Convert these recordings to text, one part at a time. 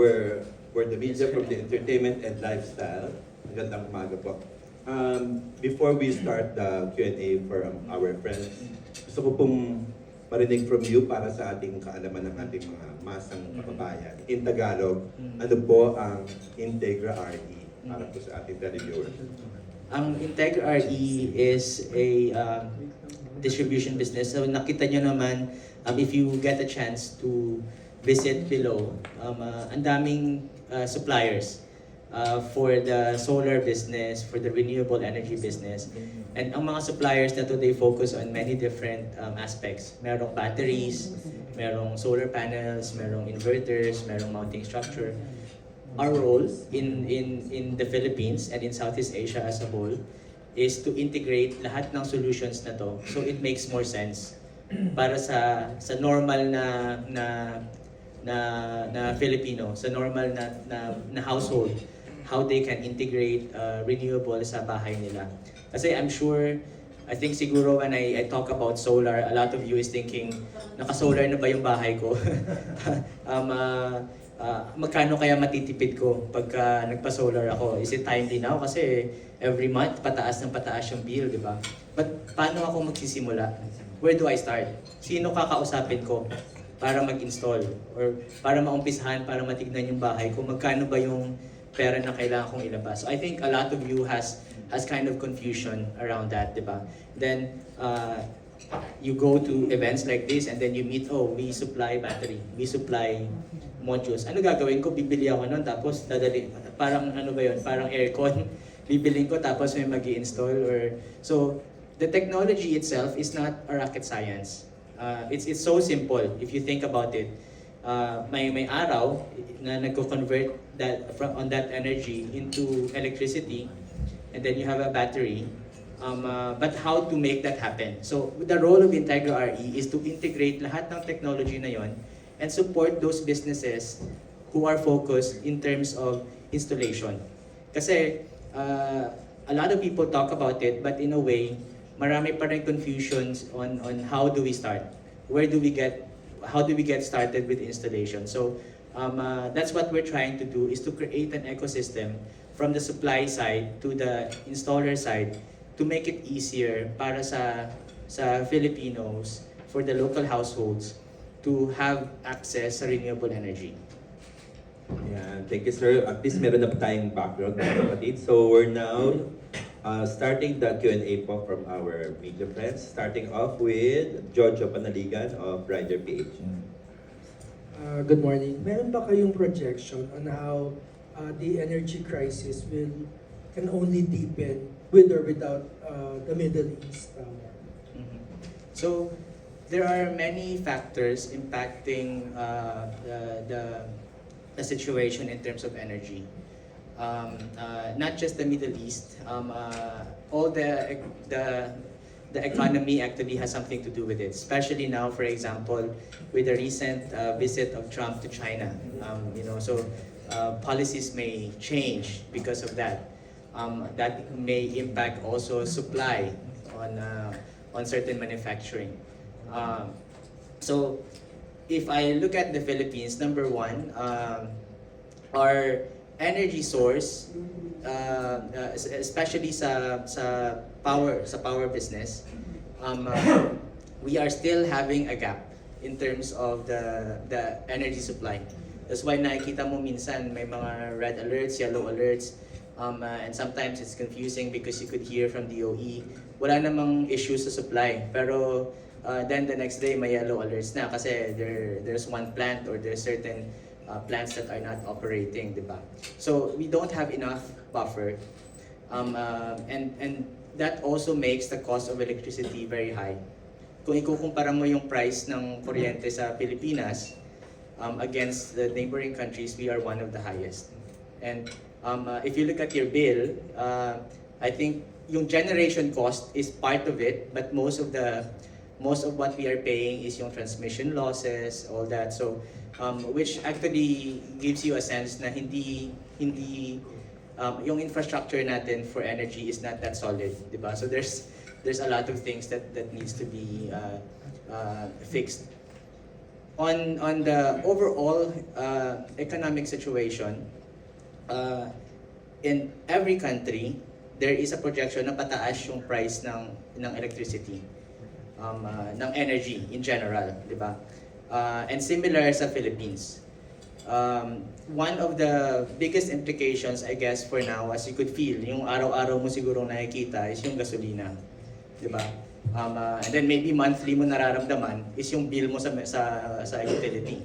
We're the media from the entertainment and lifestyle. Magandang umaga po. Before we start the Q&A for our friends, gusto ko pong marinig from you para sa ating kaalaman ng ating mga masang kababayan. In Tagalog, ano po ang Integra RE para po sa ating televiewers? Ang Integra RE is a distribution business. So nakita nyo naman, if you get a chance to visit below, ang daming suppliers for the solar business, for the renewable energy business. And ang mga suppliers na to, they focus on many different aspects. Merong batteries, merong solar panels, merong inverters, merong mounting structure. Our role in the Philippines and in Southeast Asia as a whole is to integrate lahat ng solutions na to so it makes more sense para sa normal na Filipino, sa normal na household, how they can integrate renewable sa bahay nila. Kasi I'm sure, I think siguro when I talk about solar, a lot of you is thinking, naka-solar na ba yung bahay ko? Magkano kaya matitipid ko pagka nagpa-solar ako? Is it timely now? Kasi every month, pataas ng pataas yung bill, di ba? But paano ako magsisimula? Where do I start? Sino kakausapin ko para mag-install? Or para maumpisahan, para matignan yung bahay ko? Magkano ba yung pera na kailangan kong ilabas? So I think a lot of you has kind of confusion around that, di ba? Then, you go to events like this and then you meet, oh, we supply battery, we supply modules. Ano gagawin ko? Bibili ako nun, tapos dadali, parang ano ba yun? Parang aircon. Bibiling ko, tapos may mag-i-install. So, the technology itself is not a rocket science. It's so simple if you think about it. May araw na nagko-convert on that energy into electricity, and then you have a battery. But how to make that happen? So the role of Integra RE is to integrate lahat ng technology na yon and support those businesses who are focused in terms of installation. Kasi a lot of people talk about it, but in a way, marami pa rin confusions on how do we start? How do we get started with installation? So that's what we're trying to do, is to create an ecosystem from the supply side to the installer side to make it easier para sa Filipinos, for the local households, to have access sa renewable energy. Yeah, thank you, sir. At least meron na po tayong background, mga kapatid. So we're now starting the Q&A po from our media friends. Starting off with Jojo Panaligan of Rider PH. Good morning. Meron ba kayong projection on how the energy crisis can only deepen with or without the Middle East? So there are many factors impacting the situation in terms of energy. Not just the Middle East. All the economy actually has something to do with it. Especially now, for example, with the recent visit of Trump to China. So policies may change because of that. That may impact also supply on certain manufacturing. So if I look at the Philippines, number one, our energy source, especially sa power business, we are still having a gap in terms of the energy supply. That's why nakikita mo minsan may mga red alerts, yellow alerts, and sometimes it's confusing because you could hear from DOE, wala namang issues sa supply. Pero then the next day may yellow alerts na kasi there's one plant or there's certain plants that are not operating, di ba? So we don't have enough buffer, and that also makes the cost of electricity very high. Kung ikukumpara mo yung price ng kuryente sa Pilipinas against the neighboring countries, we are one of the highest. And if you look at your bill, I think yung generation cost is part of it, but most of what we are paying is yung transmission losses, all that. So which actually gives you a sense na hindi yung infrastructure natin for energy is not that solid, di ba? So there's a lot of things that needs to be fixed. on the overall economic situation, in every country, there is a projection na pataas yung price ng electricity, ng energy in general, di ba? And similar sa Philippines. One of the biggest implications, I guess, for now, as you could feel, yung araw-araw mo siguro nakikita is yung gasolina, di ba? And then maybe monthly mo nararamdaman is yung bill mo sa utility.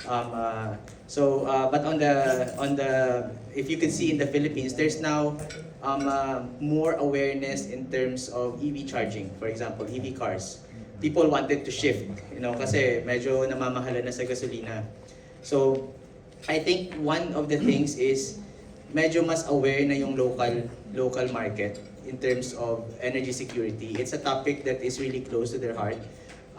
But on the if you can see in the Philippines, there's now more awareness in terms of EV charging, for example, EV cars. People wanted to shift, kasi medyo namamahala na sa gasolina. So, I think one of the things is medyo mas aware na yung local market in terms of energy security. It's a topic that is really close to their heart.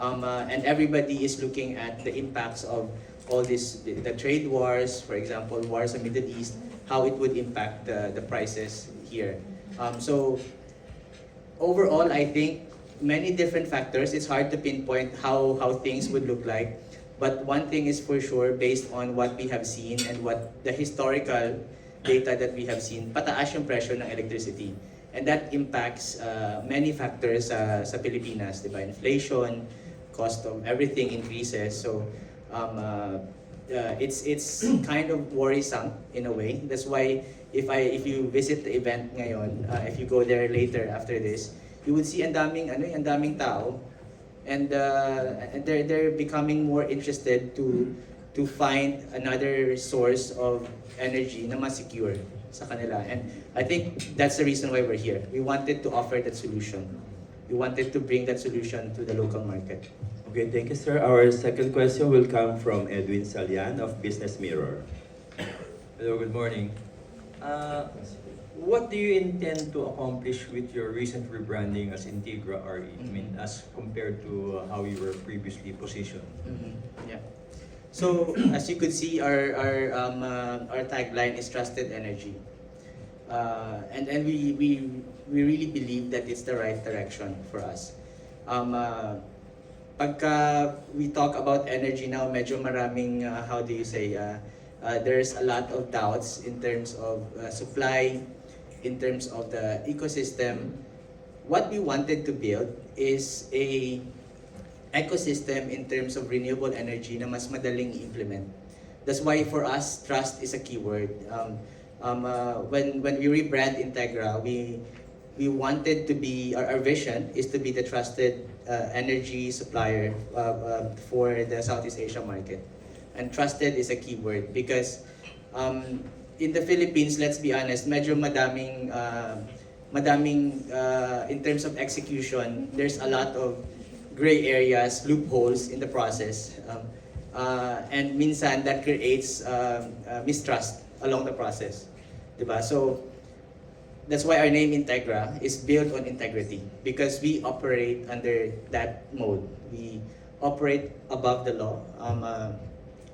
And everybody is looking at the impacts of all this, the trade wars, for example, wars in the Middle East, how it would impact the prices here. So overall, I think many different factors. It's hard to pinpoint how things would look like. But one thing is for sure, based on what we have seen and what the historical data that we have seen, pataas yung presyo ng electricity. And that impacts many factors sa Pilipinas, diba? Inflation, cost of everything increases. So it's kind of worrisome in a way. That's why if you visit the event ngayon, if you go there later after this, you would see ang daming tao, and they're becoming more interested to find another source of energy na mas secure sa kanila. And I think that's the reason why we're here. We wanted to offer that solution. We wanted to bring that solution to the local market. Okay, thank you, sir. Our second question will come from Edwin Salian of Business Mirror. Hello, good morning. What do you intend to accomplish with your recent rebranding as Integra RE? I mean, as compared to how you were previously positioned? Yeah. So as you could see, our tagline is trusted energy, and we really believe that it's the right direction for us. Pagka we talk about energy now, medyo maraming how do you say? There's a lot of doubts in terms of supply, in terms of the ecosystem. What we wanted to build is a ecosystem in terms of renewable energy na mas madaling i-implement. That's why for us, trust is a keyword. When we rebrand Integra, we wanted to be, our vision is to be the trusted energy supplier for the Southeast Asia market. And trusted is a keyword because in the Philippines, let's be honest, medyo madaming in terms of execution, there's a lot of gray areas, loopholes in the process. And minsan that creates mistrust along the process. Diba? So that's why our name Integra is built on integrity because we operate under that mode. We operate above the law.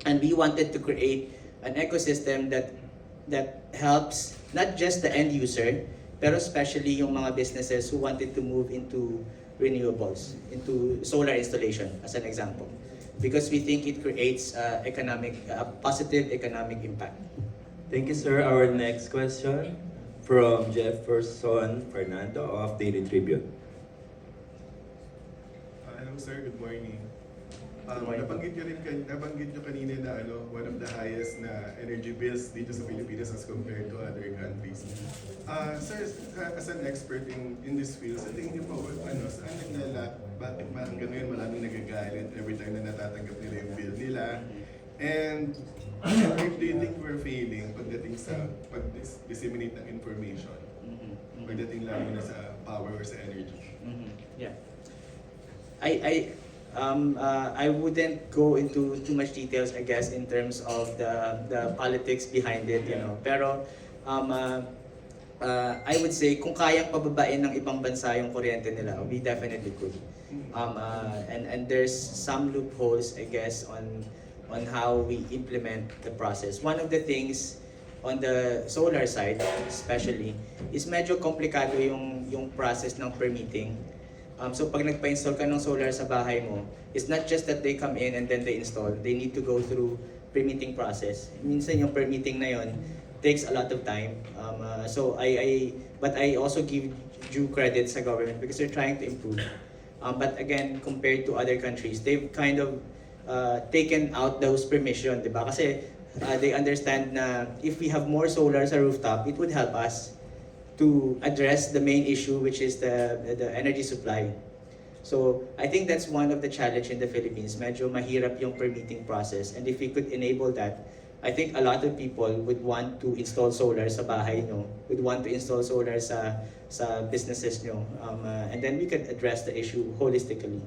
And we wanted to create an ecosystem that helps not just the end user, pero especially yung mga businesses who wanted to move into renewables, into solar installation, as an example. Because we think it creates positive economic impact. Thank you, sir. Our next question from Jefferson Fernando of Daily Tribune. Hello sir, good morning. Good morning. Nabanggit nyo kanina na one of the highest na energy bills dito sa Pilipinas as compared to other countries. Sir, as an expert in this field, sa tingin niyo po, saan bakit ba hanggang ngayon maraming nagagalit every time na natatanggap nila yung bill nila? And where do you think we're failing pagdating sa pag-disseminate ng information? Pagdating lalo na sa power or sa energy? Yeah. I wouldn't go into too much details, I guess, in terms of the politics behind it, Pero I would say kung kayang pababain ng ibang bansa yung kuryente nila, we definitely could. And there's some loopholes, I guess, on how we implement the process. One of the things on the solar side, especially, is medyo komplikado yung process ng permitting. So pag nagpa-install ka ng solar sa bahay mo, it's not just that they come in and then they install. They need to go through permitting process. Minsan yung permitting na yon takes a lot of time. But I also give due credit sa government because they're trying to improve. But again, compared to other countries, they've kind of taken out those permission, di ba? Kasi they understand na if we have more solar sa rooftop, it would help us to address the main issue, which is the energy supply. So I think that's one of the challenge in the Philippines. Medyo mahirap yung permitting process, and if we could enable that, I think a lot of people would want to install solar sa bahay nyo, would want to install solar sa businesses nyo, and then we could address the issue holistically.